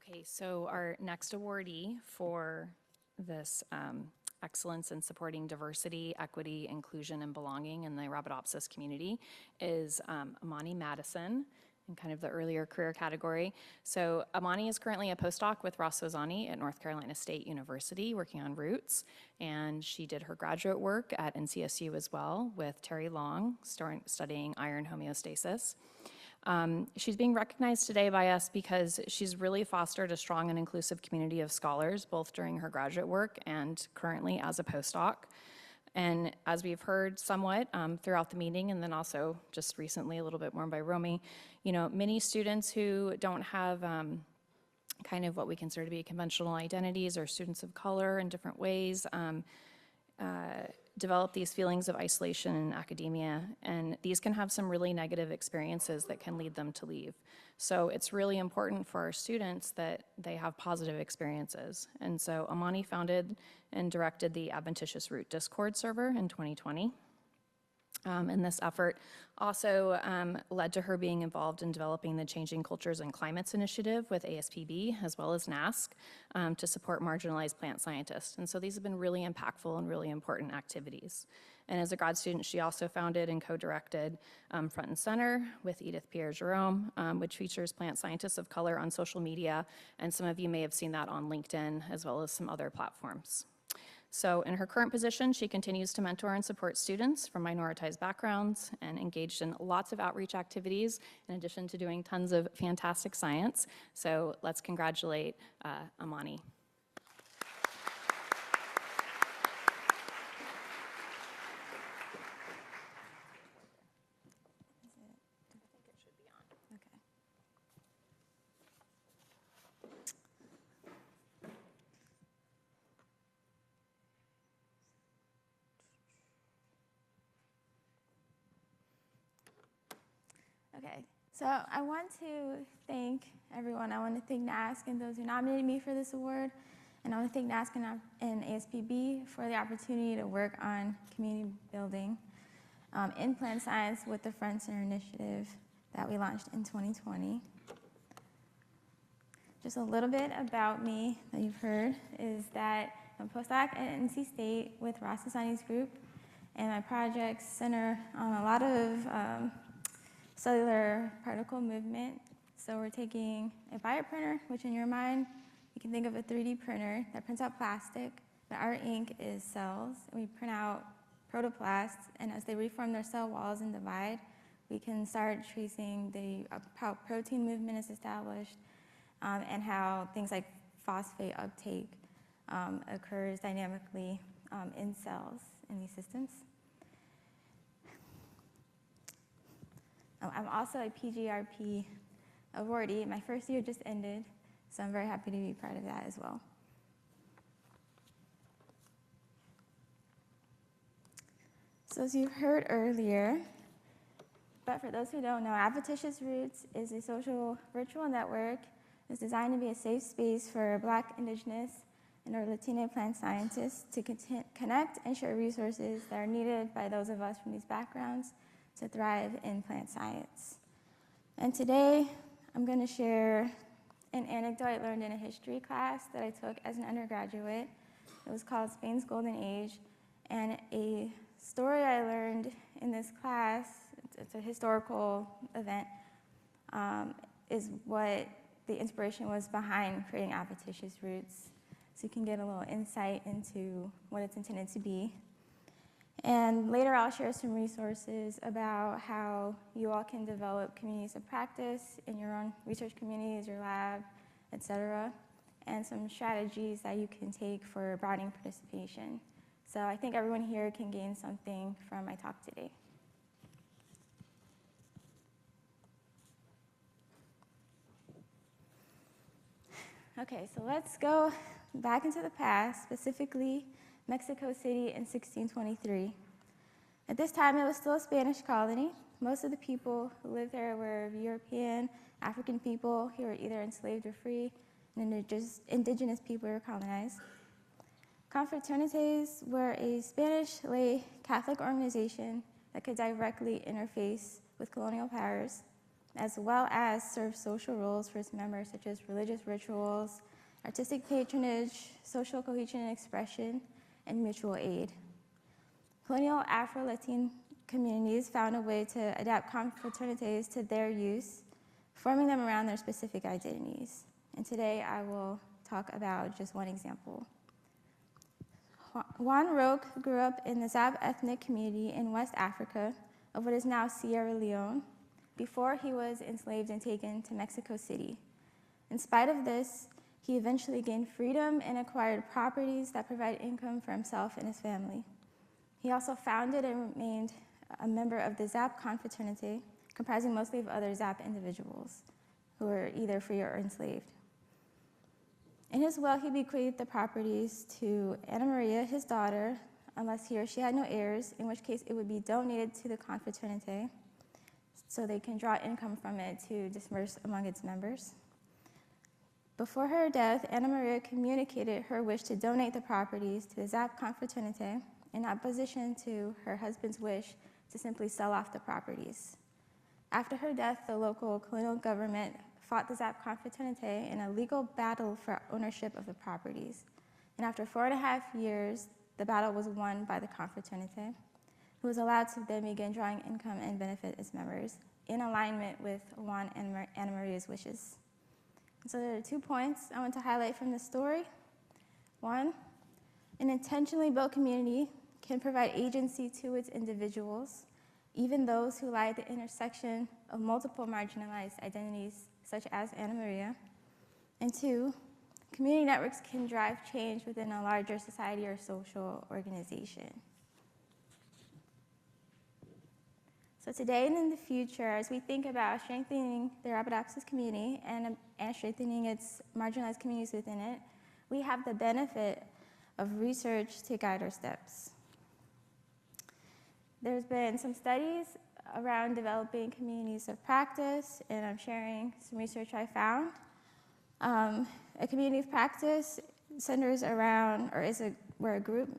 Okay, so our next awardee for this excellence in supporting diversity, equity, inclusion, and belonging in the Arabidopsis community is Amani Madison, in kind of the earlier career category. So Amani is currently a postdoc with Ross Ozani at North Carolina State University working on roots, and she did her graduate work at NCSU as well with Terry Long, studying iron homeostasis. She's being recognized today by us because she's really fostered a strong and inclusive community of scholars, both during her graduate work and currently as a postdoc. And as we've heard somewhat throughout the meeting, and then also just recently a little bit more by Romy, you know, many students who don't have kind of what we consider to be conventional identities or students of color in different ways develop these feelings of isolation in academia, and these can have some really negative experiences that can lead them to leave. So it's really important for our students that they have positive experiences. And so Amani founded and directed the Adventitious Root Discord server in 2020. And this effort also led to her being involved in developing the Changing Cultures and Climates Initiative with ASPB as well as NASC to support marginalized plant scientists. And so these have been really impactful and really important activities. And as a grad student, she also founded and co-directed Front and Center with Edith Pierre-Jerome, which features plant scientists of color on social media. And some of you may have seen that on LinkedIn as well as some other platforms. So in her current position, she continues to mentor and support students from minoritized backgrounds and engaged in lots of outreach activities in addition to doing tons of fantastic science. So let's congratulate Amani. Okay, so I want to thank everyone. I want to thank NASC and those who nominated me for this award. And I want to thank NASC and ASPB for the opportunity to work on community building in plant science with the Front Center initiative that we launched in 2020. Just a little bit about me that you've heard is that I'm a postdoc at NC State with Ross Ozani's group, and my projects center on a lot of cellular particle movement. So we're taking a bioprinter, which in your mind, you can think of a 3D printer that prints out plastic, but our ink is cells. And we print out protoplasts, and as they reform their cell walls and divide, we can start tracing how protein movement is established and how things like phosphate uptake occurs dynamically in cells in these systems. I'm also a PGRP awardee. My first year just ended, so I'm very happy to be part of that as well. So as you've heard earlier, but for those who don't know, Adventitious Roots is a social virtual network. It's designed to be a safe space for Black, Indigenous, and or Latino plant scientists to connect and share resources that are needed by those of us from these backgrounds to thrive in plant science. And today, I'm going to share an anecdote I learned in a history class that I took as an undergraduate. It was called Spain's Golden Age, and a story I learned in this class, it's a historical event, is what the inspiration was behind creating Adventitious Roots, so you can get a little insight into what it's intended to be. And later I'll share some resources about how you all can develop communities of practice in your own research communities, your lab, etc., and some strategies that you can take for broadening participation. So I think everyone here can gain something from my talk today. Okay, so let's go back into the past, specifically Mexico City in 1623. At this time, it was still a Spanish colony. Most of the people who lived there were European, African people who were either enslaved or free, and indigenous people who were colonized. Confraternities were a Spanish lay Catholic organization that could directly interface with colonial powers. as well as serve social roles for its members, such as religious rituals, artistic patronage, social cohesion and expression, and mutual aid. Colonial Afro-Latin communities found a way to adapt confraternities to their use, forming them around their specific identities. And today I will talk about just one example. Juan Roque grew up in the Zab ethnic community in West Africa of what is now Sierra Leone before he was enslaved and taken to Mexico City. In spite of this, he eventually gained freedom and acquired properties that provide income for himself and his family. He also founded and remained a member of the Zap confraternity, comprising mostly of other Zap individuals who were either free or enslaved. In his will, he bequeathed the properties to Anna Maria, his daughter, unless he or she had no heirs, in which case it would be donated to the confraternity so they can draw income from it to disperse among its members. Before her death, Anna Maria communicated her wish to donate the properties to the Zap confraternity in opposition to her husband's wish to simply sell off the properties. After her death, the local colonial government fought the Zap confraternity in a legal battle for ownership of the properties. And after 4.5 years, the battle was won by the confraternity, who was allowed to then begin drawing income and benefit its members in alignment with Juan and Anna Maria's wishes. And so there are 2 points I want to highlight from this story. One, an intentionally built community can provide agency to its individuals, even those who lie at the intersection of multiple marginalized identities, such as Anna Maria. And 2, community networks can drive change within a larger society or social organization. So today and in the future, as we think about strengthening the Arabidopsis community and strengthening its marginalized communities within it, we have the benefit of research to guide our steps. There's been some studies around developing communities of practice, and I'm sharing some research I found. A community of practice centers around, or is where a group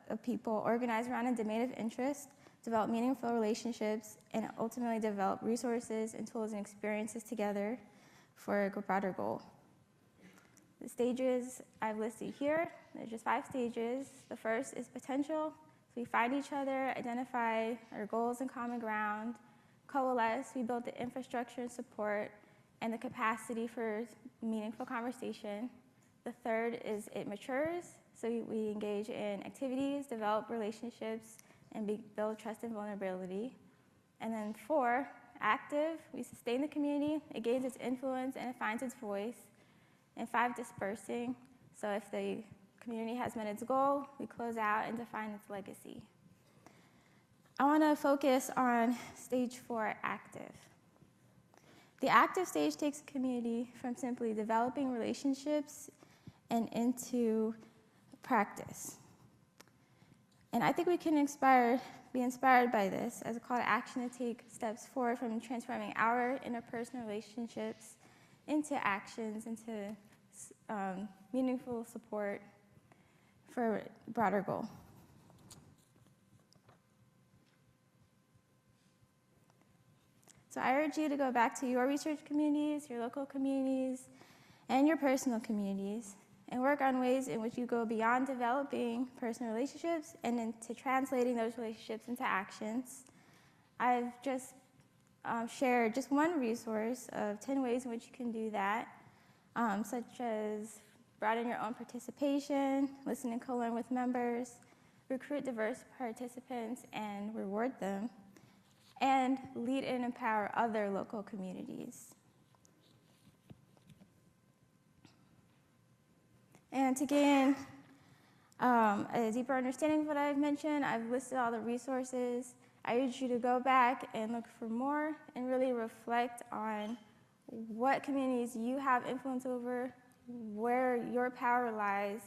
of people organize around a domain of interest, develop meaningful relationships, and ultimately develop resources and tools and experiences together for a broader goal. The stages I've listed here, there's just 5 stages. The first is potential. So we find each other, identify our goals and common ground, coalesce, we build the infrastructure and support, and the capacity for meaningful conversation. The third is it matures. So we engage in activities, develop relationships, and build trust and vulnerability. And then 4, active, we sustain the community, it gains its influence, and it finds its voice. And 5, dispersing, so if the community has met its goal, we close out and define its legacy. I want to focus on stage 4, active. The active stage takes a community from simply developing relationships and into practice. And I think we can be inspired by this as a call to action to take steps forward from transforming our interpersonal relationships into actions, into meaningful support for a broader goal. So I urge you to go back to your research communities, your local communities, and your personal communities, and work on ways in which you go beyond developing personal relationships and into translating those relationships into actions. I've just shared just one resource of 10 ways in which you can do that, such as broaden your own participation, listen and co-learn with members, recruit diverse participants and reward them, and lead and empower other local communities. And to gain a deeper understanding of what I've mentioned, I've listed all the resources. I urge you to go back and look for more and really reflect on what communities you have influence over, where your power lies,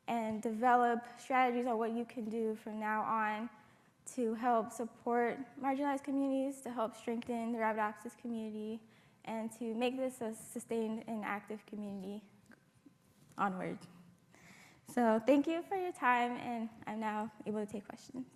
and develop strategies on what you can do from now on to help support marginalized communities, to help strengthen the Arabidopsis community, and to make this a sustained and active community onward. So thank you for your time, and I'm now able to take questions.